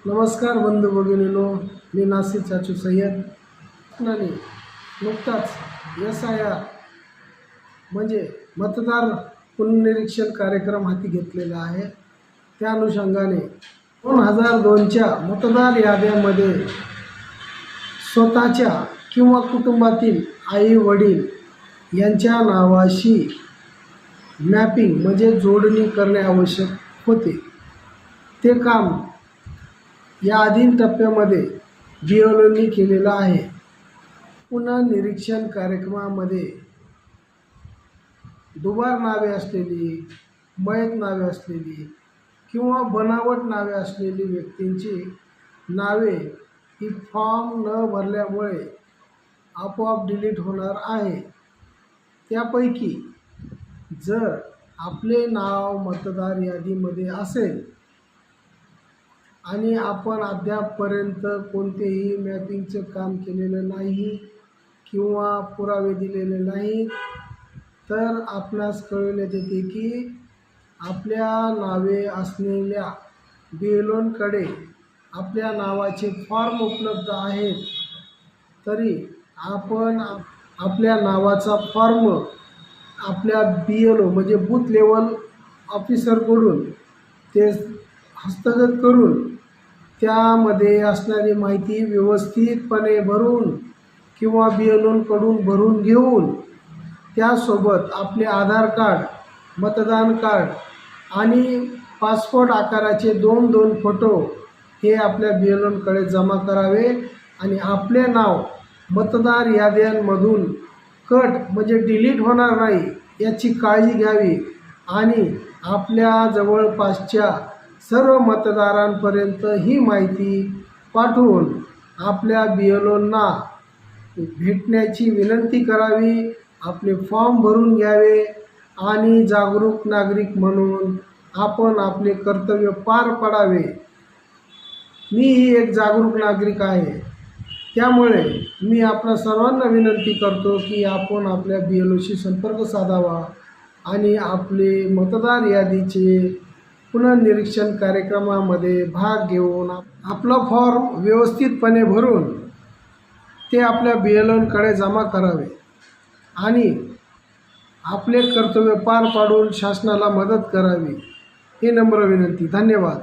नमस्कार बंधू भगिनींनो, मी नासिर चाचू सय्यद. नुकताच SIR म्हणजे मतदार पुनर्निरीक्षण कार्यक्रम हाती घेतलेला आहे. त्या अनुषंगाने 2002च्या मतदार याद्यामध्ये स्वतःच्या किंवा कुटुंबातील आई वडील यांच्या नावाशी मॅपिंग म्हणजे जोडणी करणे आवश्यक होते. ते काम या आधीन टप्प्यामध्ये BLOनी केलेलं आहे. पुनर्निरीक्षण कार्यक्रमामध्ये दुबार नावे असलेली, मयत नावे असलेली किंवा बनावट नावे असलेली व्यक्तींची नावे ही फॉर्म न भरल्यामुळे आपोआप डिलीट होणार आहे. त्यापैकी जर आपले नाव मतदार यादीमध्ये असेल आणि आपण अद्यापपर्यंत कोणतेही मॅपिंगचं काम केलेलं नाही किंवा पुरावे दिलेले नाहीत, तर आपणास कळविण्यात येते की आपल्या नावे असलेल्या BLOकडे आपल्या नावाचे फॉर्म उपलब्ध आहेत. तरी आपण आपल्या नावाचा फॉर्म आपल्या BLO म्हणजे बूथ लेवल ऑफिसरकडून ते हस्तगत करून त्यामध्ये असणारी माहिती व्यवस्थितपणे भरून किंवा BLOकडून भरून घेऊन त्यासोबत आपले आधार कार्ड, मतदान कार्ड आणि पासपोर्ट आकाराचे 2 फोटो हे आपल्या BLOकडे जमा करावे आणि आपले नाव मतदार याद्यांमधून कट म्हणजे डिलीट होणार नाही याची काळजी घ्यावी आणि आपल्या जवळपासच्या सर्व मतदारांपर्यंत ही माहिती पाठवून आपल्या BLOंना भेटण्याची विनंती करावी, आपले फॉर्म भरून घ्यावे आणि जागरूक नागरिक म्हणून आपण आपले कर्तव्य पार पाडावे. मीही एक जागरूक नागरिक आहे, त्यामुळे मी आपल्या सर्वांना विनंती करतो की आपण आपल्या BLOशी संपर्क साधावा आणि आपले मतदार यादीचे पुनर्निरीक्षण कार्यक्रमामध्ये भाग घेऊन आपला फॉर्म व्यवस्थितपणे भरून ते आपल्या BLOकडे जमा करावे आणि आपले कर्तव्य पार पाडून शासनाला मदत करावी ही नम्र विनंती. धन्यवाद.